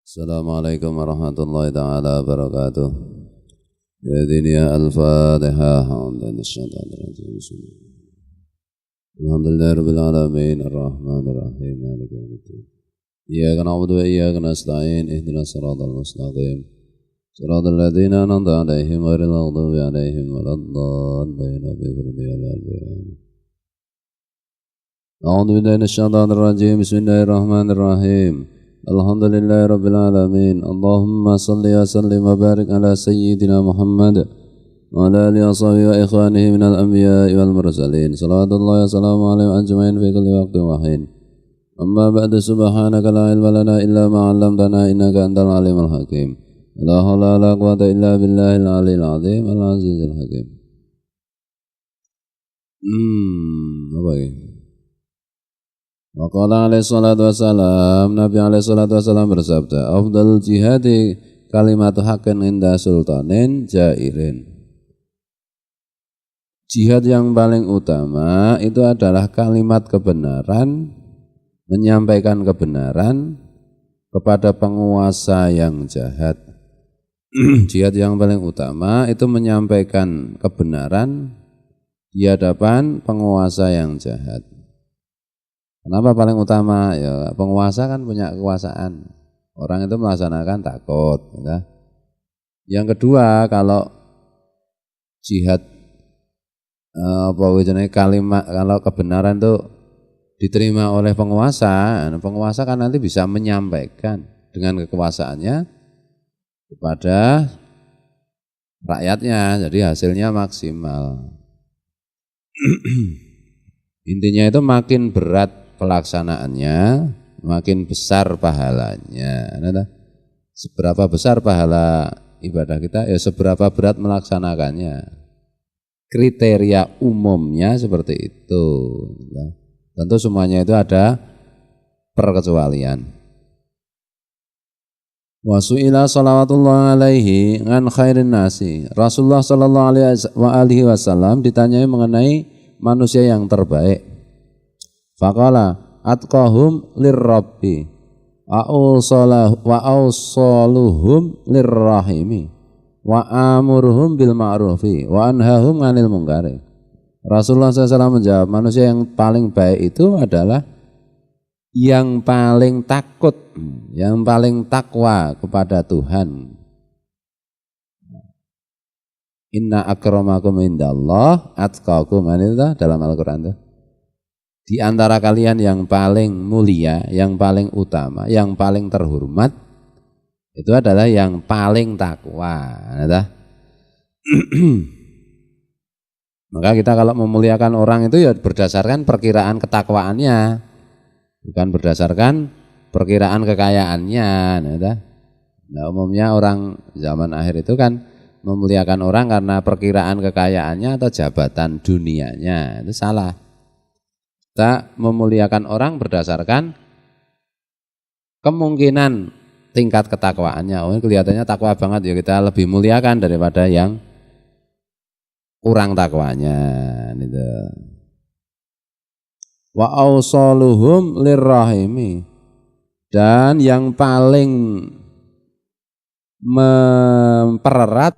Assalamualaikum warahmatullahi taala wabarakatuh. Ya dunia al-Fatihah. Alhamdulillah rabbil alamin arrahmanir rahim maliki yaumiddin. Iyyaka na'budu wa iyyaka nasta'in ihdinas siratal mustaqim. Siratal ladzina an'amta 'alaihim ghairil maghdubi 'alaihim waladdallin. A'udzu billahi minasyaitonir rajim. Bismillahirrahmanirrahim. Alhamdulillahi rabbil alamin. Allahumma salli wa sallim wa barik ala sayyidina Muhammad wa ala alihi wa sahbihi wa ikhwanihi minal anbiya'i wal mursalin. Salawatullahi wa salamu alaihim ajma'in fi kulli waqtin wa hin. Amma ba'du, subhanaka la ilma lana illa ma 'allamtana innaka antal alimul hakim. La haula wa la quwwata illa billahil aliyyil azim al azizil hakim. Apa ini? Waqala alaihi salatu wassalam, Nabi alaihi salatu wassalam bersabda, afdal jihadi kalimatu haqqin inda sultanin jairin. Jihad yang paling utama itu adalah kalimat kebenaran, menyampaikan kebenaran kepada penguasa yang jahat. Jihad yang paling utama itu menyampaikan kebenaran di hadapan penguasa yang jahat. Kenapa paling utama? Ya, penguasa kan punya kekuasaan. Orang itu melaksanakan takut. Ya. Yang kedua, kalau jihad kalimat, kalau kebenaran itu diterima oleh penguasa, penguasa kan nanti bisa menyampaikan dengan kekuasaannya kepada rakyatnya. Jadi hasilnya maksimal. Intinya itu makin berat pelaksanaannya, makin besar pahalanya. Seberapa besar pahala ibadah kita, ya seberapa berat melaksanakannya. Kriteria umumnya seperti itu. Tentu semuanya itu ada perkecualian. Wa su'ila shalawatullah alaihi an khairin nasi. Rasulullah sallallahu alaihi wasallam ditanyai mengenai manusia yang terbaik. Faqala atqahum lirrabbi wa awsaluhum lirrahimi wa amuruhum bil ma'rufi wa anhahum 'anil munkari. Rasulullah SAW menjawab, manusia yang paling baik itu adalah yang paling takut, yang paling takwa kepada Tuhan. Inna akramakum indallah atqakum anillah, dalam Al-Quran itu. Di antara kalian yang paling mulia, yang paling utama, yang paling terhormat itu adalah yang paling takwa. Maka kita kalau memuliakan orang itu ya berdasarkan perkiraan ketakwaannya, bukan berdasarkan perkiraan kekayaannya. Nah, umumnya orang zaman akhir itu kan memuliakan orang karena perkiraan kekayaannya atau jabatan dunianya. Itu salah. Kita memuliakan orang berdasarkan kemungkinan tingkat ketakwaannya. Oh, kelihatannya takwa banget, ya kita lebih muliakan daripada yang kurang takwanya. Wa awsaluhum lirrahimi, dan yang paling mempererat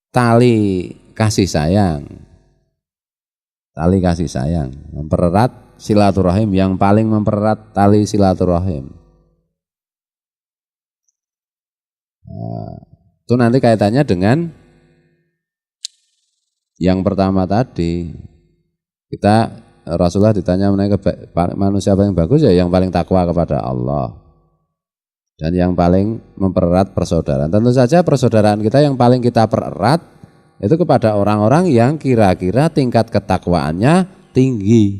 tali kasih sayang. Tali kasih sayang, mempererat silaturahim, yang paling mempererat tali silaturahim. Itu nanti kaitannya dengan yang pertama tadi. Rasulullah ditanya mengenai manusia paling bagus, ya yang paling takwa kepada Allah. Dan yang paling mempererat persaudaraan. Tentu saja persaudaraan kita yang paling kita pererat itu kepada orang-orang yang kira-kira tingkat ketakwaannya tinggi.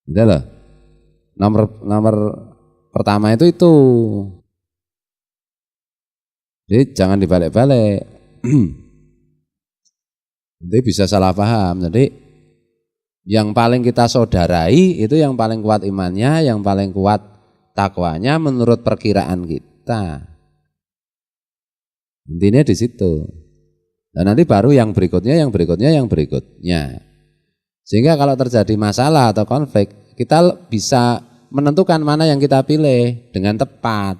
Gitu loh. Nomor pertama itu. Jadi jangan dibalik-balik. Nanti bisa salah paham. Jadi yang paling kita saudarai itu yang paling kuat imannya, yang paling kuat takwanya menurut perkiraan kita. Intinya di situ. Dan nanti baru yang berikutnya. Sehingga kalau terjadi masalah atau konflik, kita bisa menentukan mana yang kita pilih dengan tepat.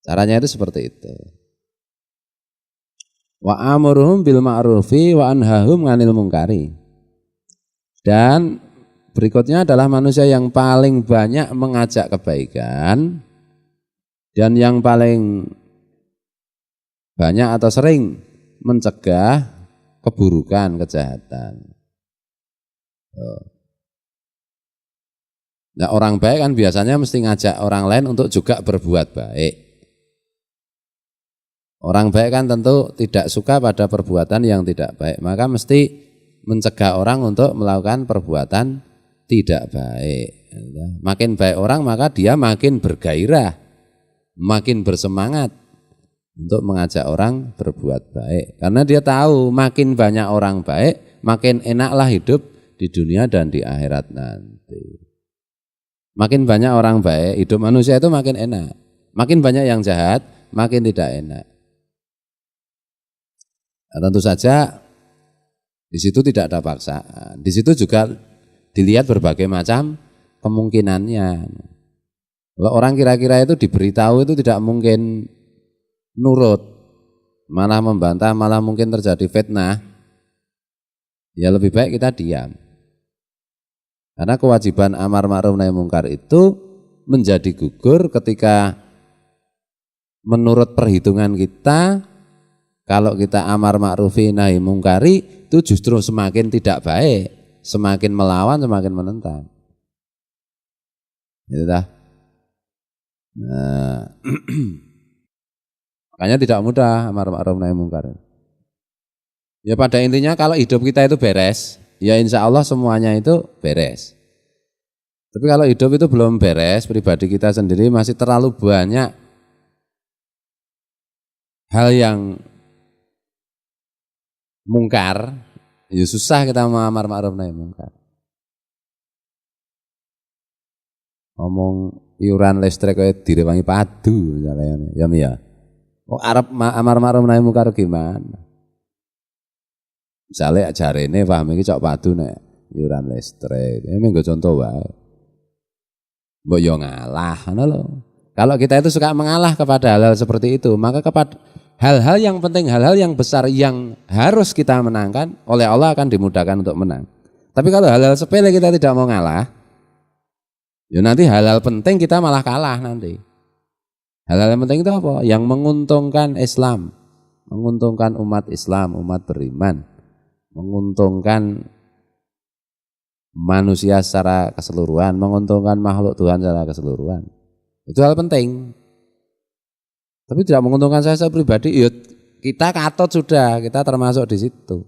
Caranya itu seperti itu. Wa amuruhum bil ma'rufi wa anhahum 'anil munkari. Dan berikutnya adalah manusia yang paling banyak mengajak kebaikan dan yang paling banyak atau sering mencegah keburukan, kejahatan. Nah, orang baik kan biasanya mesti ngajak orang lain untuk juga berbuat baik. Orang baik kan tentu tidak suka pada perbuatan yang tidak baik, maka mesti mencegah orang untuk melakukan perbuatan tidak baik. Makin baik orang maka dia makin bergairah, makin bersemangat untuk mengajak orang berbuat baik. Karena dia tahu makin banyak orang baik, makin enaklah hidup di dunia dan di akhirat nanti. Makin banyak orang baik, hidup manusia itu makin enak. Makin banyak yang jahat, makin tidak enak. Nah, tentu saja di situ tidak ada paksaan. Di situ juga dilihat berbagai macam kemungkinannya. Kalau orang kira-kira itu diberitahu itu tidak mungkin nurut, malah membantah, malah mungkin terjadi fitnah, ya lebih baik kita diam. Karena kewajiban amar ma'ruf nahi mungkar itu menjadi gugur ketika menurut perhitungan kita, kalau kita amar ma'rufi nahi mungkari itu justru semakin tidak baik, semakin melawan, semakin menentang. Gitu dah. Nah, makanya tidak mudah amar ma'ruf nahi mungkar. Ya pada intinya kalau hidup kita itu beres, ya insya Allah semuanya itu beres. Tapi kalau hidup itu belum beres, pribadi kita sendiri masih terlalu banyak hal yang mungkar, ya susah kita amar ma'ruf nahi mungkar. Ngomong iuran listrik kayak direwangi padu misalnya, ya. Oh arep amar ma'ruf nahi mungkar gimana? Misalnya jarene paham iki cok padu nek iuran listrik. Ini nggo contoh wae. Mbok yo ngalah ngono lho. Kalau kita itu suka mengalah kepada hal-hal seperti itu, maka kepada hal-hal yang penting, hal-hal yang besar yang harus kita menangkan, oleh Allah akan dimudahkan untuk menang. Tapi kalau hal-hal sepele kita tidak mau ngalah, ya nanti hal-hal penting kita malah kalah nanti. Hal-hal yang penting itu apa? Yang menguntungkan Islam, menguntungkan umat Islam, umat beriman, menguntungkan manusia secara keseluruhan, menguntungkan makhluk Tuhan secara keseluruhan. Itu hal penting. Tapi tidak menguntungkan saya pribadi, ya kita katut sudah, kita termasuk di situ.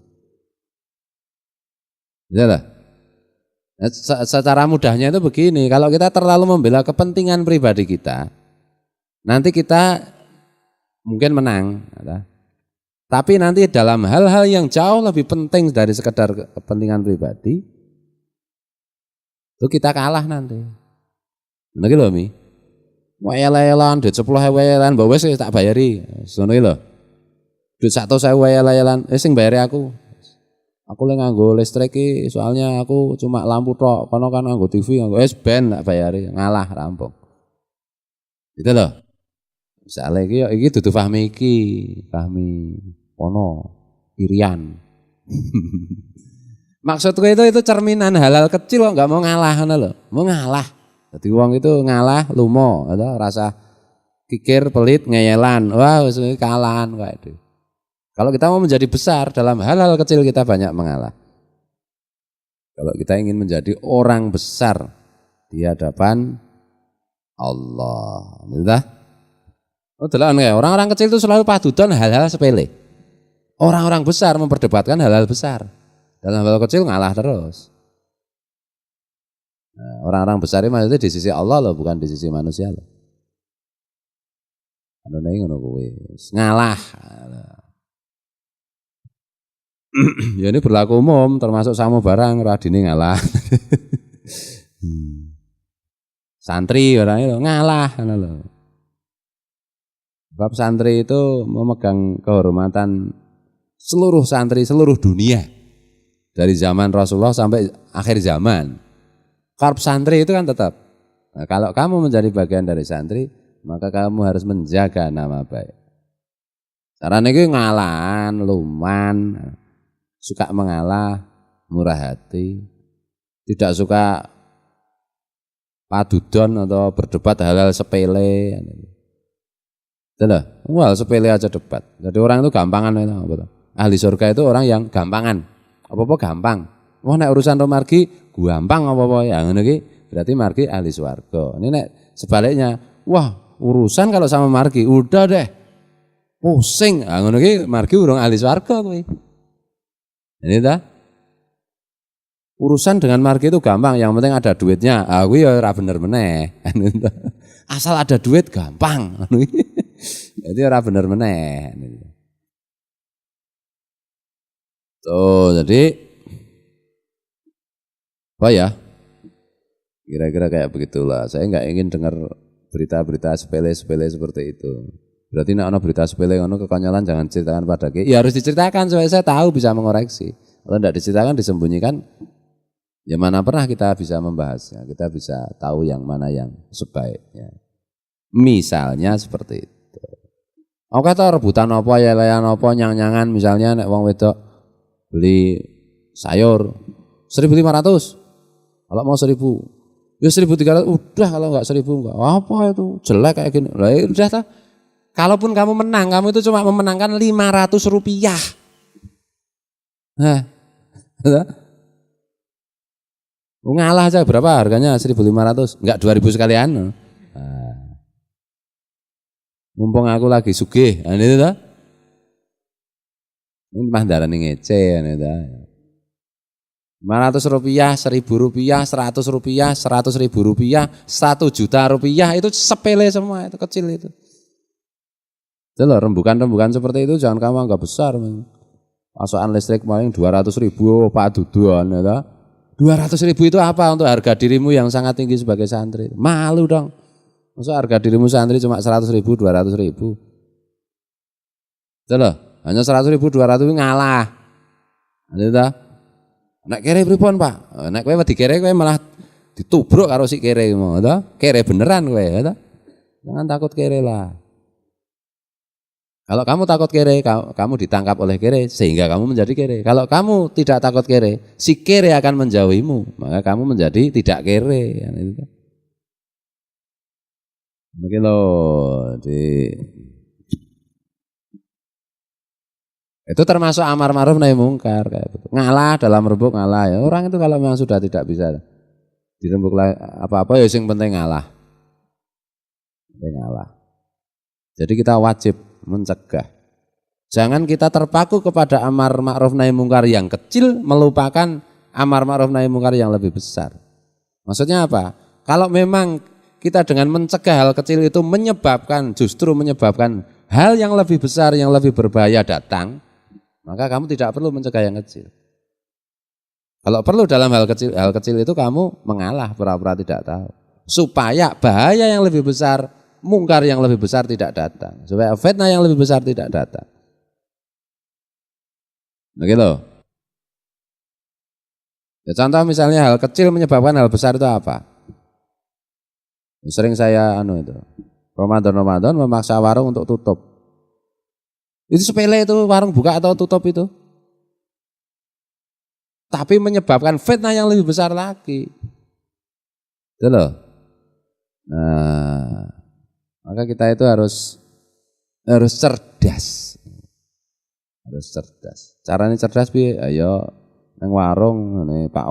Ya, secara mudahnya itu begini, kalau kita terlalu membela kepentingan pribadi kita, nanti kita mungkin menang. Tapi nanti dalam hal-hal yang jauh lebih penting dari sekedar kepentingan pribadi, itu kita kalah nanti. Benar lho Mi? Wayalan, duit 10.000 wayalan, mbak wes tak bayari. Sono lho. Duit 100.000 wayalan, sing bayari aku. Aku lagi nganggo listrik iki, soalnya aku cuma lampu tok, kono kan nganggo TV, nganggo ben tak bayari, ngalah rampung. Gitu loh. Misalnya iki dudu Fahmi iki, Fahmi kono Irian. Maksudku itu cerminan halal kecil kok nggak mau ngalah ngono lho. Mau ngalah. Jadi wong itu ngalah lumo, atau rasa kikir pelit ngeyelan. Wah, wis kalahan kayak itu. Kalau kita mau menjadi besar dalam hal-hal kecil kita banyak mengalah. Kalau kita ingin menjadi orang besar di hadapan Allah. Entah. Oh, delan kayak orang-orang kecil itu selalu padudan hal-hal sepele. Orang-orang besar memperdebatkan hal-hal besar. Dalam hal kecil ngalah terus. Nah, orang-orang besar itu maksudnya di sisi Allah loh, bukan di sisi manusia loh. Ngalah. Ya ini berlaku umum, termasuk samu barang, radine ngalah. Santri orangnya ngalah. Bab santri itu memegang kehormatan seluruh santri, seluruh dunia. Dari zaman Rasulullah sampai akhir zaman. Karp santri itu kan tetap Nah, kalau kamu menjadi bagian dari santri, maka kamu harus menjaga nama baik. Carane iki ngalahan, luman, suka mengalah, murah hati, tidak suka padudon atau berdebat hal-hal sepele. Itulah, hal sepele aja debat. Jadi orang itu gampangan itu. Ahli surga itu orang yang gampangan. Apa-apa gampang. Wah nek urusan romargi gampang apa-apa ya ngono iki berarti margi ahli swarga. Ini nek sebaliknya, wah urusan kalau sama margi udah deh. Pusing. Ah ngono iki margi urung ahli swarga kowe. Ini dah. Urusan dengan margi itu gampang, yang penting ada duitnya. Ah kuwi ya ora bener meneh. Asal ada duit gampang. Jadi ora bener meneh. Tuh, jadi apa ya? Kira-kira kayak begitulah. Saya nggak ingin dengar berita-berita sepele-sepele seperti itu. Berarti nek ana berita sepele ngono kekonyolan jangan ceritakan pada kita. Ya harus diceritakan supaya saya tahu bisa mengoreksi. Kalau tidak diceritakan disembunyikan, ya mana pernah kita bisa membahasnya. Kita bisa tahu yang mana yang sebaiknya. Misalnya seperti itu. Oke toh rebutan apa ya layan apa nyang-nyangan misalnya nek wong wedok beli sayur 1.500. Kalau mau 1.000, ya 1.300 udah, kalau enggak 1.000 enggak. Apa itu? Jelek kayak gini. Lah ya udah toh. Kalaupun kamu menang, kamu itu cuma memenangkan Rp500. Nah. Ngalah aja berapa harganya 1.500? Enggak 2.000 sekalian. Nah. Mumpung aku lagi sugih, ini toh. Ini mah darane ngece ini toh. Rp500, Rp1.000, Rp100, Rp100.000, Rp1 juta, itu sepele semua, itu kecil itu. Itu loh, rembukan-rembukan seperti itu jangan kamu anggap besar. Pasokan listrik paling 200.000 Pak Duduan ya. 200.000 itu apa untuk harga dirimu yang sangat tinggi sebagai santri? Malu dong. Masa harga dirimu santri cuma 100.000, 200.000. Itu loh, hanya 100.000, 200.000 ngalah. Itu dah. Nek kere pripun, Pak? Nek kowe wedi kere kowe malah ditubruk karo si kere mau, to? Kere beneran kowe, to? Jangan takut kere lah. Kalau kamu takut kere, kamu ditangkap oleh kere sehingga kamu menjadi kere. Kalau kamu tidak takut kere, si kere akan menjauhimu, maka kamu menjadi tidak kere. Begitu loh, itu termasuk amar ma'ruf nahi mungkar kayak gitu. Ngalah dalam rembuk ngalah ya. Orang itu kalau memang sudah tidak bisa dirembuk apa-apa ya yang penting ngalah. Penting ngalah. Jadi kita wajib mencegah. Jangan kita terpaku kepada amar ma'ruf nahi mungkar yang kecil melupakan amar ma'ruf nahi mungkar yang lebih besar. Maksudnya apa? Kalau memang kita dengan mencegah hal kecil itu justru menyebabkan hal yang lebih besar, yang lebih berbahaya datang, maka kamu tidak perlu mencegah yang kecil. Kalau perlu dalam hal kecil itu kamu mengalah pura-pura tidak tahu. Supaya bahaya yang lebih besar, mungkar yang lebih besar tidak datang. Supaya fitnah yang lebih besar tidak datang. Begitu. Ya, contoh misalnya hal kecil menyebabkan hal besar itu apa? Sering saya itu. Ramadan memaksa warung untuk tutup. Itu sepele itu, warung buka atau tutup itu. Tapi menyebabkan fitnah yang lebih besar lagi. Itu loh. Nah, maka kita itu harus cerdas. Harus cerdas. Caranya cerdas bi, ayo nang warung nih Pak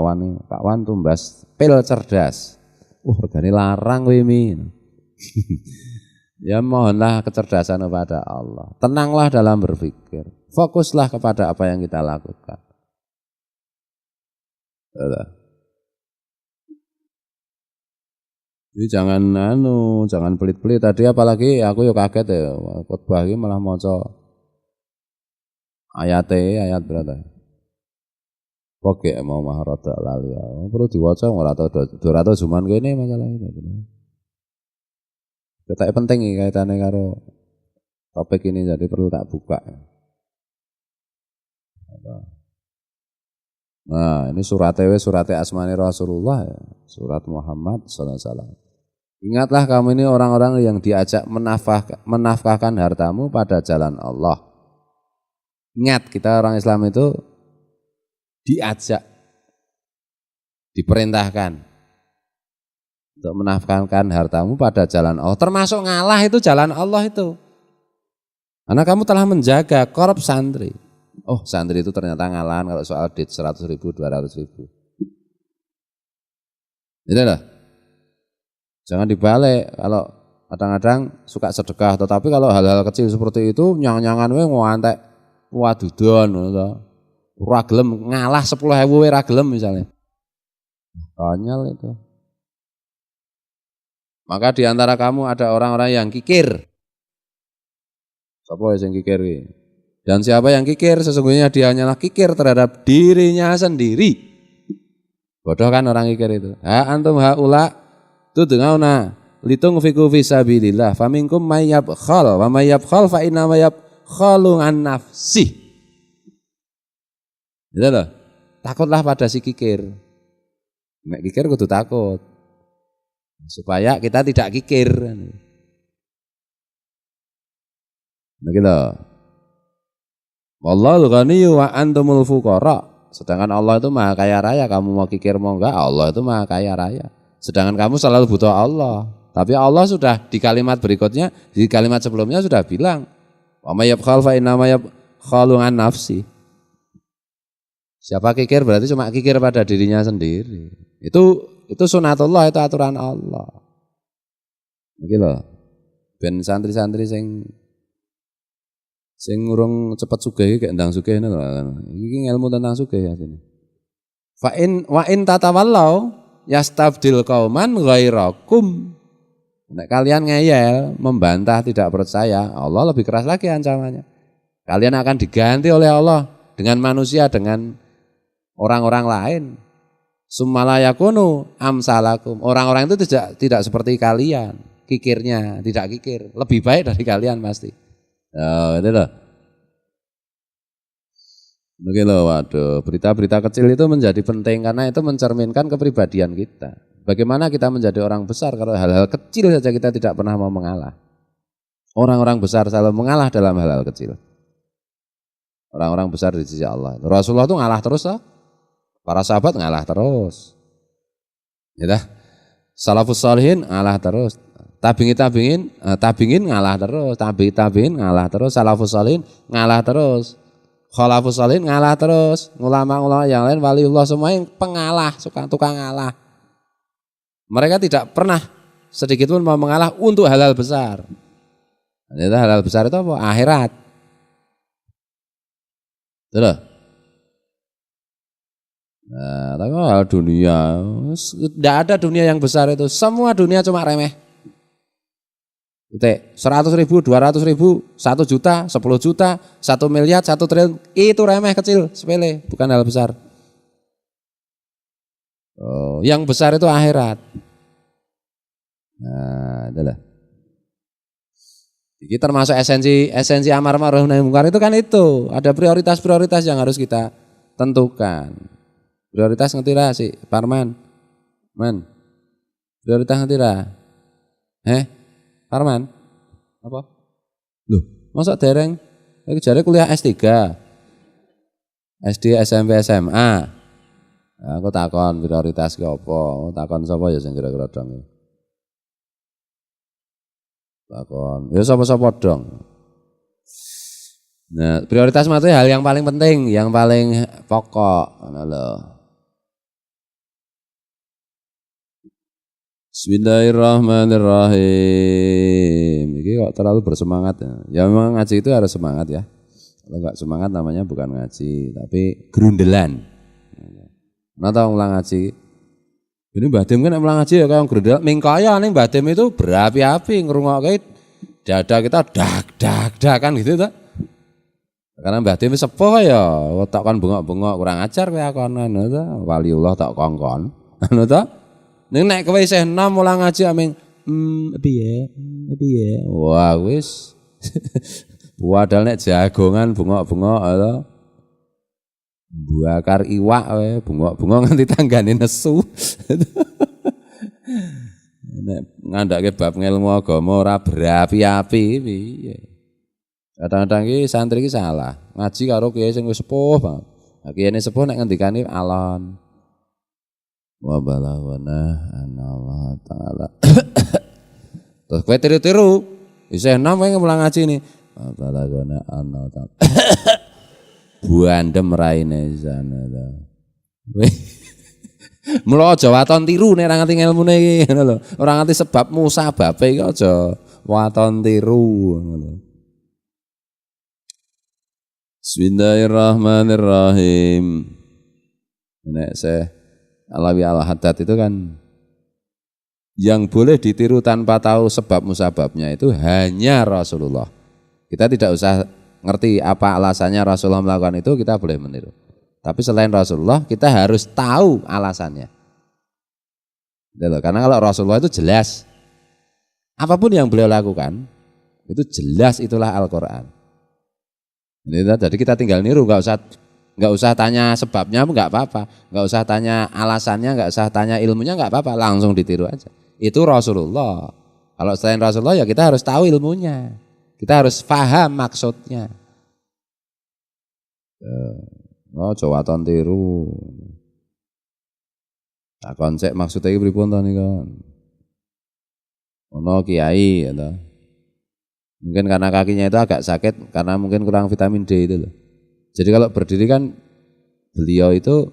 Wan tumbas pil cerdas. Regane larang kowe mi. Ya mohonlah kecerdasan kepada Allah. Tenanglah dalam berpikir. Fokuslah kepada apa yang kita lakukan. Jadi jangan pelit-pelit. Tadi apalagi aku yo kaget ya, khotbah iki malah maca ayat berapa? Oke mau maharata lali. Perlu diwaca ora tau 200 cuman kene masalah ini. Ketak penting nih kaitannya karo topik ini, jadi perlu tak buka. Nah ini surat asmani Rasulullah ya, surat Muhammad sallallahu alaihi wasallam. Ingatlah kamu ini orang-orang yang diajak menafkahkan hartamu pada jalan Allah. Ingat, kita orang Islam itu diajak, diperintahkan untuk menafkahkan hartamu pada jalan Allah. Termasuk ngalah itu jalan Allah itu. Karena kamu telah menjaga korp santri. Oh, santri itu ternyata ngalahan kalau soal duit 100.000, 200.000. Gitu loh. Jangan dibalik, kalau kadang-kadang suka sedekah, tetapi kalau hal-hal kecil seperti itu nyang-nyangan we ngantek wadudon ngono. Ora gelem ngalah 10.000 we ora gelem misalnya. Konyol itu. Maka di antara kamu ada orang-orang yang kikir. Siapa yang kikir? Dan siapa yang kikir sesungguhnya dia hanyalah kikir terhadap dirinya sendiri. Bodoh kan orang kikir itu. Ha antum haula tudngauna litunfiqu fi sabilillah faminkum may yabkhal wa may yabkhal fa inna may yabkhalu an nafsi. Gitu loh. Takutlah pada si kikir. Nek kikir kudu takut. Supaya kita tidak kikir. Begitu. Wallahul ghaniyyu wa antumul fuqara. Sedangkan Allah itu maha kaya raya. Kamu mau kikir mau enggak, Allah itu maha kaya raya. Sedangkan kamu selalu butuh Allah. Tapi Allah sudah di kalimat berikutnya, di kalimat sebelumnya sudah bilang, wa may yabkhal fa inna may yabkhalu an nafsi. Siapa kikir berarti cuma kikir pada dirinya sendiri. Itu sunatullah, itu aturan Allah. Begitu loh. Ben santri-santri sing urung cepet sugih kayak ndang sugih ngono lho. Iki ilmu tentang sugih ya sini. Wa in tatawallau yastabdil qauman ghairakum. Nek kalian ngeyel, membantah, tidak percaya, Allah lebih keras lagi ancamannya. Kalian akan diganti oleh Allah dengan manusia, dengan orang-orang lain. Summala yakunu amsalakum. Orang-orang itu tidak seperti kalian, kikirnya, tidak kikir, lebih baik dari kalian pasti. Oh, itu loh. Begitu loh, waduh, berita-berita kecil itu menjadi penting karena itu mencerminkan kepribadian kita. Bagaimana kita menjadi orang besar kalau hal-hal kecil saja kita tidak pernah mau mengalah. Orang-orang besar selalu mengalah dalam hal-hal kecil. Orang-orang besar di sisi Allah. Rasulullah itu ngalah terus loh. Para sahabat ngalah terus. Ya, salafus sholihin ngalah terus. Tabingin ngalah terus. Tabiin ngalah terus. Salafus sholihin ngalah terus. Khalafus sholihin ngalah terus. Ulama-ulama yang lain, waliullah semua yang pengalah, suka tukang ngalah. Mereka tidak pernah sedikit pun mau mengalah untuk hal-hal besar. Ternyata hal-hal besar itu apa? Akhirat. Betul? Nah, tapi hal dunia, tidak ada dunia yang besar itu. Semua dunia cuma remeh. 100.000, 200.000, 1 juta, 10 juta, 1 miliar, 1 triliun, itu remeh kecil, sepele, bukan hal besar. Oh, yang besar itu akhirat. Nah, itulah. Ini termasuk esensi amar ma'ruf nahi munkar itu kan itu. Ada prioritas-prioritas yang harus kita tentukan. Prioritas ngerti lah si Parman. Man. Prioritas ngerti lah. Parman. Apa? Loh, masa dereng? Iki jare kuliah S3. SD, SMP, SMA. Nah, aku takon prioritas ke apa? Takon sapa ya sing kira-kira dong. Takon. Ya sapa-sapa dong. Nah, prioritas mate hal yang paling penting, yang paling pokok, ngono lho. Bismillahirrahmanirrahim. Ini kok terlalu bersemangat ya. Ya memang ngaji itu harus semangat ya. Kalau enggak semangat namanya bukan ngaji, tapi gerundelan. Nah tahu ulang ngaji. Ini Mbah Dim kan ulang ngaji ya kayak gerundelan. Mingkaya nih Mbah Dim itu berapi-api ngerungokke dada kita dak kan gitu tuh. Karena Mbah Dim sepuh ya, tak kon bengok-bengok kurang ajar kowe akonan to. Waliullah tak kongkon. Anu to. Nek kowe isih enom ulang ngaji aming piye? Wah wis. Padahal nek jagongan bengok-bengok to. Bakar iwak kowe, bengok-bengok nganti tanggane nesu. Nek ngandhake bab ngelmu agama ora berapi-api piye. Kadang-kadang iki santri iki salah. Ngaji karo kiai sing wis sepuh banget. Nah, kiai sepuh nek ngendikane alon. Wa balaghana anallahu taala. Terus kowe tiru-tiru. Isih enom kowe mulang ngaji ni. Wa balaghana anallahu taala. Buandem raine sana ta. Mula aja waton tiru nek ora ngerti ilmune iki ngono lho. Ora ngerti sebab musababe iki aja waton tiru ngono lho. Bismillahirrahmanirrahim. Nek Syekh Alawi Al-Haddad itu kan yang boleh ditiru tanpa tahu sebab musababnya itu hanya Rasulullah. Kita tidak usah ngerti apa alasannya Rasulullah melakukan itu, kita boleh meniru. Tapi selain Rasulullah, kita harus tahu alasannya. Karena kalau Rasulullah itu jelas, apapun yang beliau lakukan, itu jelas itulah Al-Quran. Jadi kita tinggal niru, nggak usah tanya sebabnya, nggak apa-apa. Nggak usah tanya alasannya, nggak usah tanya ilmunya, nggak apa-apa. Langsung ditiru aja. Itu Rasulullah. Kalau selain Rasulullah, ya kita harus tahu ilmunya. Kita harus paham maksudnya. Oh, coba waton tiru. Tak konsep maksudnya iki pripun to niku? Ono kiai ya. Mungkin karena kakinya itu agak sakit karena mungkin kurang vitamin D itu loh. Jadi kalau berdiri kan beliau itu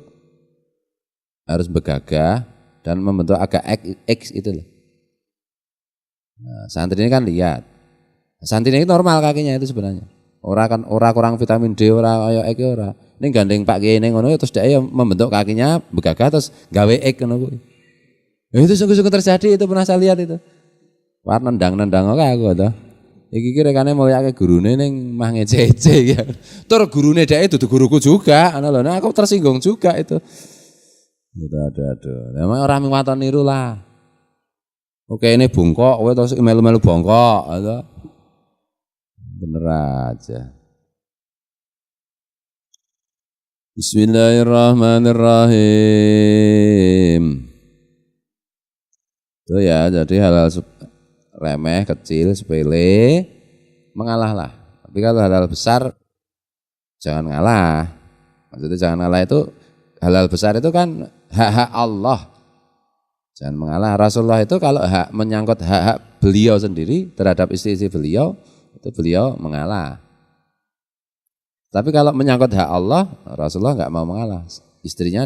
harus bergagah dan membentuk agak X itu loh. Nah, santri ini kan lihat. Santri ini normal kakinya itu sebenarnya. Ora kurang vitamin D, ora kaya X ora. Ning gandeng Pak Kiai ning ngono terus dia membentuk kakinya begagah terus gawe X ngono kuwi. Itu sungguh-sungguh terjadi, itu pernah saya lihat itu. War nendang-nendang kok aku to. Iki ki rekane mulyake gurune ning mah ngecece ya. Tur gurune dhek dudu guruku juga, ngono lho. Nah, aku tersinggung juga itu. Gitu aduh. Memang ora miwaton niru lah. Oke ini bongkok, kowe terus melu-melu bongkok gitu. Bener aja. Bismillahirrahmanirrahim. Itu ya, jadi hal-hal remeh, kecil, sepele, mengalahlah. Tapi kalau hal-hal besar, jangan ngalah. Maksudnya jangan ngalah itu, hal-hal besar itu kan hak-hak Allah. Jangan mengalah. Rasulullah itu kalau menyangkut hak-hak beliau sendiri terhadap istri-istri beliau, itu beliau mengalah. Tapi kalau menyangkut hak Allah, Rasulullah enggak mau mengalah. Istrinya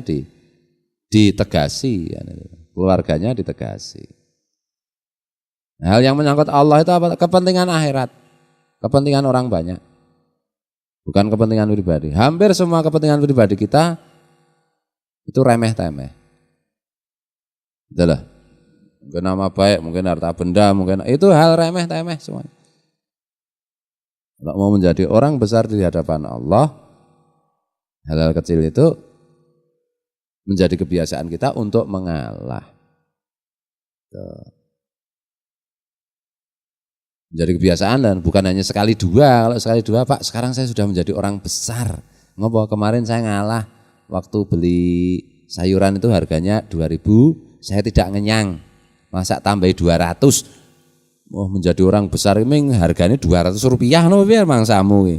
ditegasi, keluarganya ditegasi. Hal yang menyangkut Allah itu apa? Kepentingan akhirat, kepentingan orang banyak, bukan kepentingan pribadi. Hampir semua kepentingan pribadi kita itu remeh-temeh. Itulah. Mungkin nama baik, mungkin harta benda, mungkin itu hal remeh-temeh semuanya. Kalau mau menjadi orang besar di hadapan Allah, hal-hal kecil itu menjadi kebiasaan kita untuk mengalah. Menjadi kebiasaan dan bukan hanya sekali dua. Kalau sekali dua, Pak, sekarang saya sudah menjadi orang besar. Ngopo kemarin saya ngalah waktu beli sayuran itu harganya 2.000, saya tidak ngenyang. Masa tambah 200. Oh, menjadi orang besar ini harganya 200 rupiah no biar mangsamu ini.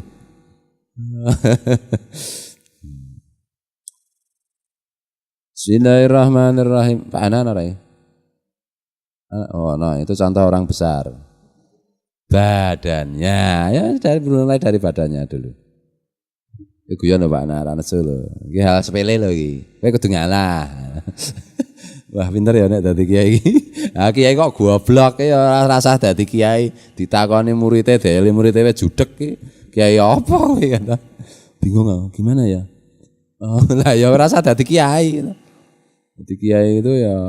Bismillahirrahmanirrahim. Pak Anan ya? Oh, nah itu contoh orang besar. Badannya, ya mulai dari badannya dulu. Iku ya no Pak Anan, anak Solo. Ini hal sepele loh ini. Kowe kudu ngalah. Wah pinter ya nek dadi kiai. Ah kiai kok goblok ya rasa dadi kiai, ditakoni muridé dele muridé wis judeg ki. Kiai apa kowe kata. Bingung aku, gimana ya? Oh, lah ya rasa dadi kiai. Dadi kiai itu ya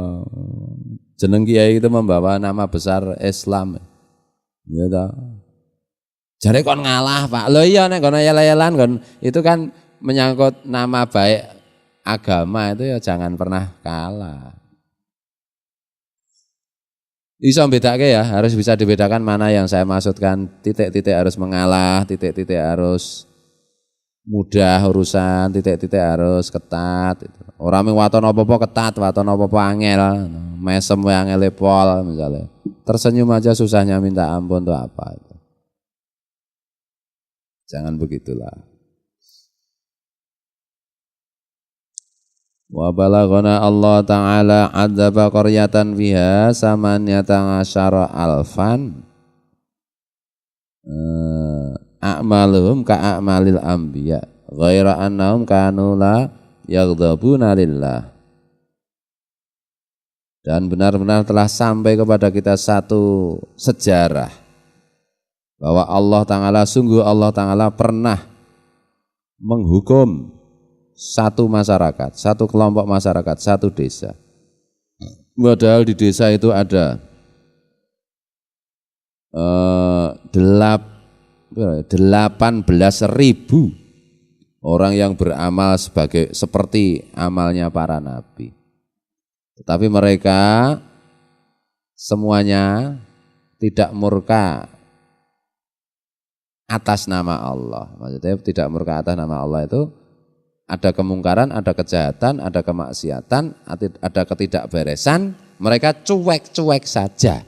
jeneng kiai itu membawa nama besar Islam. Ya ta. Jare kon ngalah, Pak. Lho iya nek kono yel-yelan kon itu kan menyangkut nama baik agama itu ya jangan pernah kalah. Bisa bedake ya, harus bisa dibedakan mana yang saya maksudkan titik-titik harus mengalah, titik-titik harus mudah urusan, titik-titik harus ketat. Itu. Ora mung waton apa-apa ketat, waton apa-apa angel, mesem wae angele pol misalnya. Tersenyum aja susahnya minta ampun tuh apa itu. Jangan begitulah. Wa balaghana Allah Ta'ala adzaba qaryatan fiha samaniyata asyara alfan a'maluhum ka'amalil anbiya ghaira annahum kanu la yaghdabuna lillah. Dan benar-benar telah sampai kepada kita satu sejarah bahwa Allah Ta'ala, sungguh Allah Ta'ala pernah menghukum satu masyarakat, satu kelompok masyarakat, satu desa. Padahal di desa itu ada 18.000 orang yang beramal seperti amalnya para nabi. Tetapi mereka semuanya tidak murka atas nama Allah. Maksudnya tidak murka atas nama Allah itu ada kemungkaran, ada kejahatan, ada kemaksiatan, ada ketidakberesan, mereka cuek-cuek saja.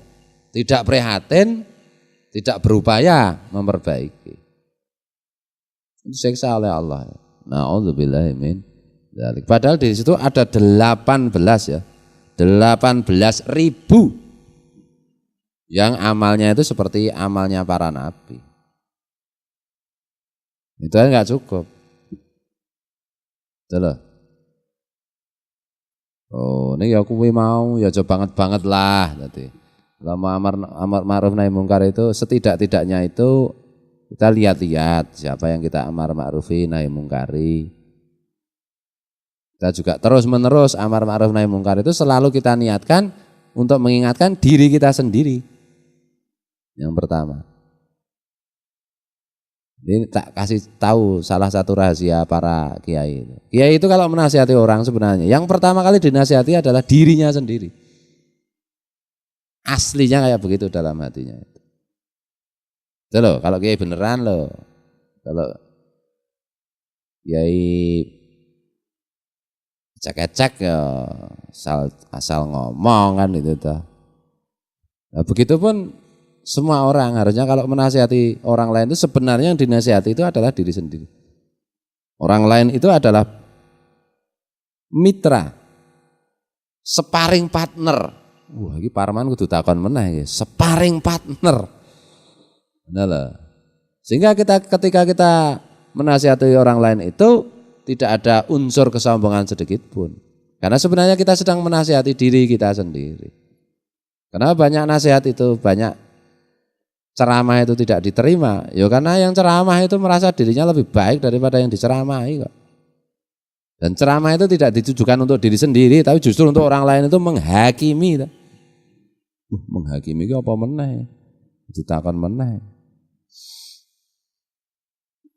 Tidak prihatin, tidak berupaya memperbaiki. Disiksa oleh Allah. Na'udzubillahi min dzalik. Padahal di situ ada 18 ya. 18.000 yang amalnya itu seperti amalnya para nabi. Itu kan enggak cukup. Betul. Oh, ini ya kuwi mau ya aja banget lah tadi. Lama amar ma'ruf nahi mungkar itu setidak-tidaknya itu kita lihat-lihat siapa yang kita amar ma'rufi nahi mungkari. Kita juga terus-menerus amar ma'ruf nahi mungkar itu selalu kita niatkan untuk mengingatkan diri kita sendiri. Yang pertama. Ini tak kasih tahu salah satu rahasia para kiai. Kiai itu kalau menasihati orang sebenarnya yang pertama kali dinasihati adalah dirinya sendiri. Aslinya kayak begitu dalam hatinya. Itu loh, kalau kiai beneran loh. Kalau kiai cek-cek ya asal ngomong kan itu tuh. Nah, begitupun semua orang harusnya kalau menasihati orang lain itu sebenarnya yang dinasihati itu adalah diri sendiri. Orang lain itu adalah mitra, sparring partner. Wah, ini Parman kudu takon meneh ya, sparring partner. Nah, sehingga ketika kita menasihati orang lain itu tidak ada unsur kesombongan sedikit pun. Karena sebenarnya kita sedang menasihati diri kita sendiri. Karena banyak nasihat itu, banyak ceramah itu tidak diterima. Ya karena yang ceramah itu merasa dirinya lebih baik daripada yang diceramahi kok. Dan ceramah itu tidak ditujukan untuk diri sendiri, tapi justru untuk orang lain itu menghakimi. Menghakimi itu apa meneh? Ditakon meneh.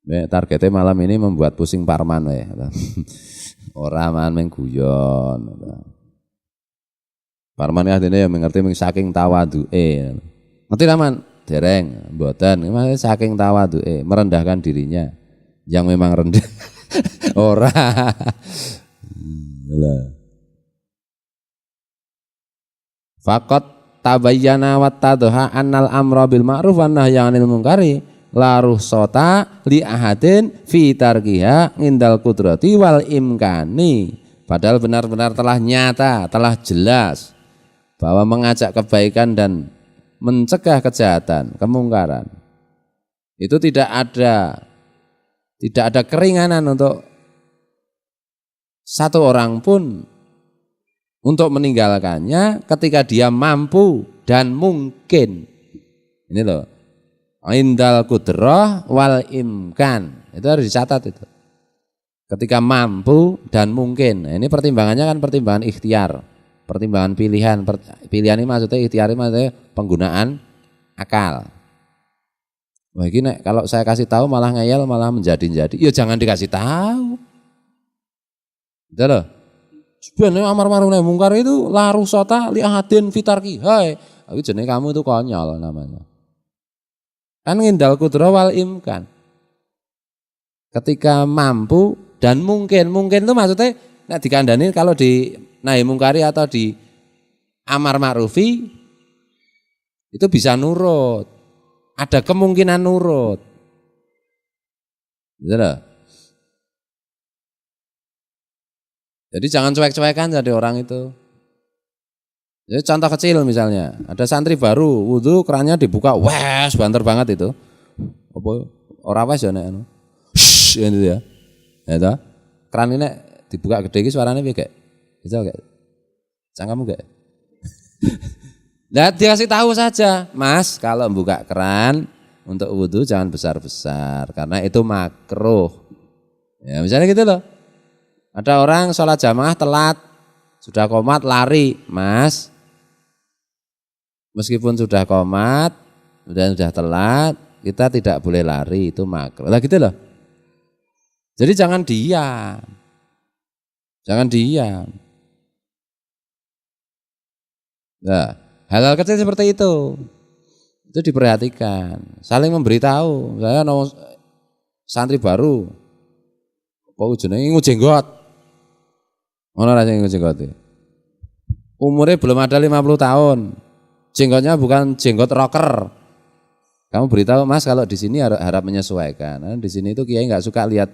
Targetnya malam ini membuat pusing Parman ya. Orang main guyon. Parman artinya ya mengerti saking tawadu'e. Ngerti Raman? Dereng, mboten. Saking tawadu'e, merendahkan dirinya yang memang rendah. Ora. Faqat tabayyana wa tadha annal amra bil ma'ruf wan nahyi 'anil munkari la ruhsata li ahadin fi tarkiha indal qudrati wal imkani. Padahal benar-benar telah nyata, telah jelas bahwa mengajak kebaikan dan mencegah kejahatan, kemungkaran itu tidak ada keringanan untuk satu orang pun untuk meninggalkannya ketika dia mampu dan mungkin. Ini loh, indal qudrah wal imkan, itu harus dicatat itu. Ketika mampu dan mungkin. Nah, ini pertimbangannya kan pertimbangan ikhtiar, pertimbangan pilihan. Pilihan ini maksudnya ikhtiar ini maksudnya penggunaan akal. Wah ini kalau saya kasih tahu malah ngeyel, malah menjadi-jadi. Ya jangan dikasih tahu. Gitu loh. Sebenarnya amar ma'ruf nahi mungkar itu la ruhsata li ahadin fi tarki. Hai, jenenge kamu itu konyol namanya. Kan ngindal qudrah wal imkan. Ketika mampu dan mungkin itu maksudnya nek dikandani kalau di nahi mungkari atau di amar ma'rufi itu bisa nurut. Ada kemungkinan nurut. Gitu loh. Jadi jangan cuek-cuekan jadi orang itu. Jadi contoh kecil misalnya, ada santri baru, wudu kerannya dibuka, wes banter banget itu. Apa ora wes ya nek anu. Gitu ya. Ya toh. Keran ini dibuka gede iki suarane piye, Kak? Bisa enggak? Cangkamu enggak? Nah, dikasih tahu saja, Mas, kalau buka keran untuk wudu jangan besar-besar karena itu makruh. Ya, misalnya gitu loh. Ada orang sholat jamaah telat, sudah qomat lari, Mas. Meskipun sudah qomat dan sudah telat, kita tidak boleh lari, itu makruh. Lah gitu loh. Jadi jangan diam. Jangan diam. Nah, hal-hal kecil seperti itu diperhatikan. Saling memberitahu. Saya santri baru, apa jenenge ngujenggot. Ono rasane ngejenggot. Umurnya belum ada 50 tahun. Jenggotnya bukan jenggot rocker. Kamu beritahu, Mas, kalau di sini harap menyesuaikan. Nah, di sini itu kiai nggak suka lihat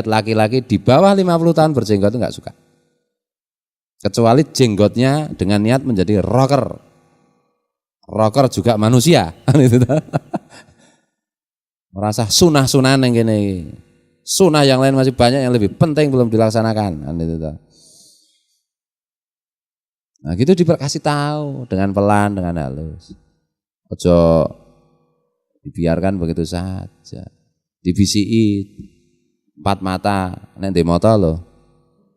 laki-laki di bawah 50 tahun berjenggot itu nggak suka. Kecuali jenggotnya dengan niat menjadi rocker. Rocker juga manusia. Merasa sunah-sunah yang gini. Sunnah yang lain masih banyak yang lebih penting belum dilaksanakan. Nah gitu dikasih tahu dengan pelan, dengan halus. Ojo dibiarkan begitu saja. Dibisiki 4 mata, nek ndek mata loh.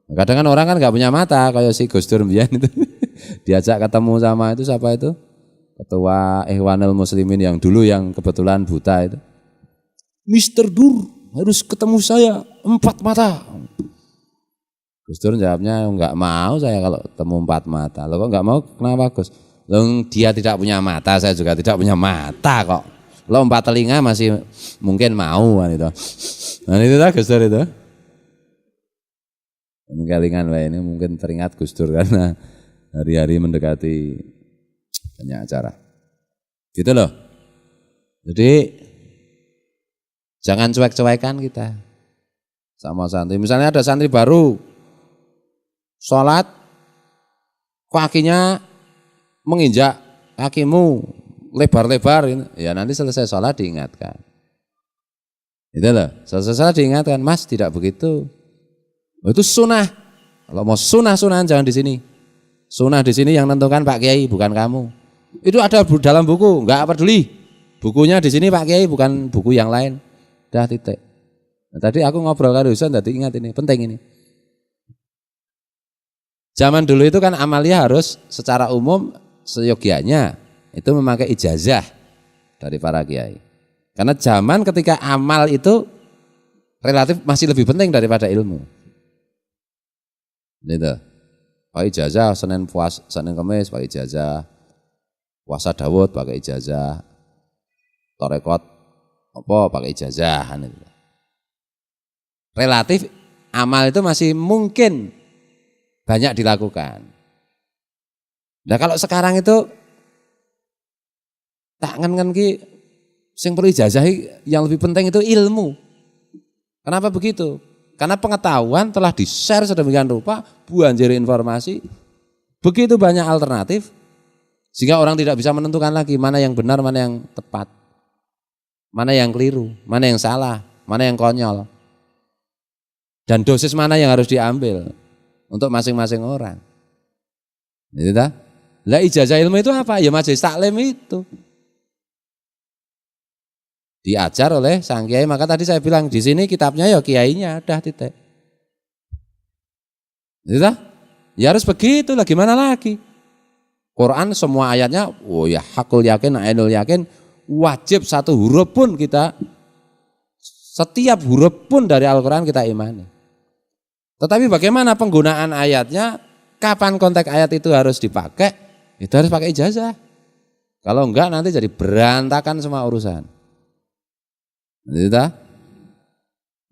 Kadang kan orang kan nggak punya mata, kayak si Gus Dur mbiyen itu. Diajak ketemu sama itu siapa itu? Ketua Ikhwanul Muslimin yang dulu yang kebetulan buta itu. Mister Dur harus ketemu saya 4 mata. Gus Dur jawabnya enggak mau saya kalau ketemu 4 mata. Loh kok enggak mau, kenapa Gus? Loh dia tidak punya mata, saya juga tidak punya mata kok. Loh 4 telinga masih mungkin mau kan itu. Nah itu lah Gus Dur itu. Ini kelingan ini mungkin teringat Gus Dur karena hari-hari mendekati banyak acara. Gitu loh. Jadi jangan cuek-cuekan kita sama santri. Misalnya ada santri baru sholat, kakinya menginjak kakimu lebar-lebar, ya nanti selesai sholat diingatkan. Itu loh, selesai sholat diingatkan, Mas tidak begitu. Itu sunnah. Kalau mau sunnah-sunnahan jangan di sini. Sunnah di sini yang tentukan Pak Kiai bukan kamu. Itu ada dalam buku, enggak peduli. Bukunya di sini Pak Kiai bukan buku yang lain. Dah titik. Nah, tadi aku ngobrol dengan Husain tadi ingat ini, penting ini. Zaman dulu itu kan amalia harus secara umum seyogianya itu memakai ijazah dari para kiai. Karena zaman ketika amal itu relatif masih lebih penting daripada ilmu. Gitu. Pakai ijazah Senin Kamis pakai ijazah. Puasa Daud pakai ijazah. Torekot apa pakai ijazah gitu. Relatif amal itu masih mungkin banyak dilakukan. Nah kalau sekarang itu tak ngen ki sing perlu ijazah yang lebih penting itu ilmu. Kenapa begitu? Karena pengetahuan telah di-share sedemikian rupa, banjir informasi, begitu banyak alternatif, sehingga orang tidak bisa menentukan lagi mana yang benar, mana yang tepat, mana yang keliru, mana yang salah, mana yang konyol, dan dosis mana yang harus diambil untuk masing-masing orang. Gitu tak? Lah ijazah ilmu itu apa? Ya majelis taklim itu. Diajar oleh sang kiai, maka tadi saya bilang di sini kitabnya ya kiainya, dah titik. Gitu tak? Ya harus begitu lah, gimana lagi? Quran semua ayatnya, oh ya hakul yakin, ainul yakin, wajib satu huruf pun kita, setiap huruf pun dari Al-Quran kita imani. Tetapi bagaimana penggunaan ayatnya, kapan konteks ayat itu harus dipakai, itu harus pakai ijazah. Kalau enggak nanti jadi berantakan semua urusan. Gitu tak?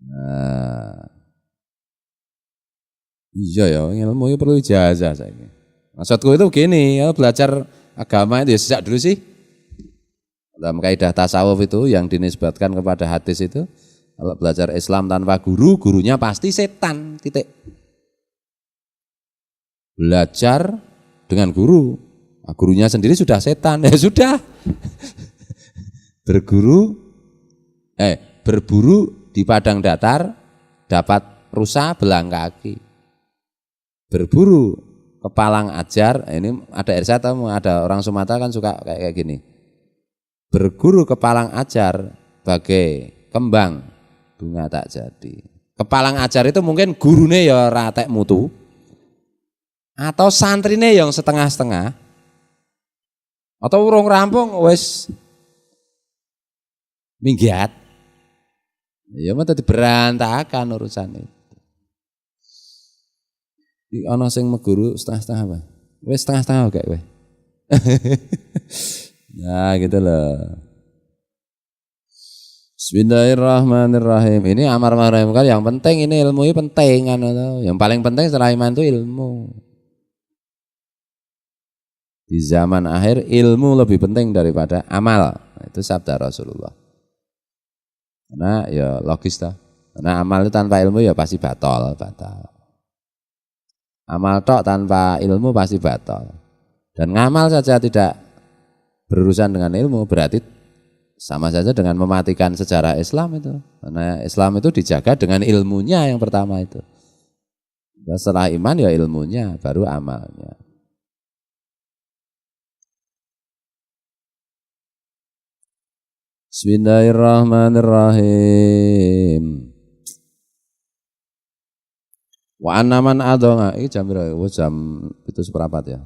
Nah, Iya ya, ilmu itu perlu ijazah saiki. Maksudku itu begini, ya belajar agama itu ya sejak dulu sih. Dalam kaidah tasawuf itu yang dinisbatkan kepada hadis itu, kalau belajar Islam tanpa guru, gurunya pasti setan, titik. Belajar dengan guru, nah, gurunya sendiri sudah setan, ya sudah. Berburu di padang datar, dapat rusa belang kaki. Berburu ke palang ajar, ini ada Irsat, ada orang Sumatera kan suka kayak gini. Berguru ke palang ajar bagai kembang bunga tak jadi. Kepalang ajar itu mungkin gurune ya ratek mutu atau santrine yang setengah-setengah atau urung rampung wis minggat. Ya mah dadi berantakan urusan itu. Iki ana sing meguru setengah-setengah apa? Wis setengah-setengah kayak kowe. Nah gitu loh. Bismillahirrahmanirrahim. Ini amar ma'ruf kan yang penting, ini ilmu ini penting kan. Yang paling penting setelah iman itu ilmu. Di zaman akhir ilmu lebih penting daripada amal. Itu sabda Rasulullah. Karena ya logis lah. Karena amal itu tanpa ilmu ya pasti batal. Amal tok tanpa ilmu pasti batal. Dan ngamal saja tidak berurusan dengan ilmu berarti sama saja dengan mematikan sejarah Islam itu. Karena Islam itu dijaga dengan ilmunya yang pertama itu. Dan setelah iman ya ilmunya, baru amalnya. Bismillahirrahmanirrahim. Wa anaman adonga. Ini jam berapa? Jam itu seperempat ya.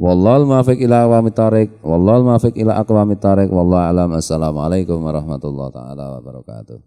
Wallahul muwaffiq ila aqwamit thoriq. Wallahul muwaffiq ila aqwamit thoriq. Wallahu a'lam. Assalamualaikum warahmatullahi taala wabarakatuh.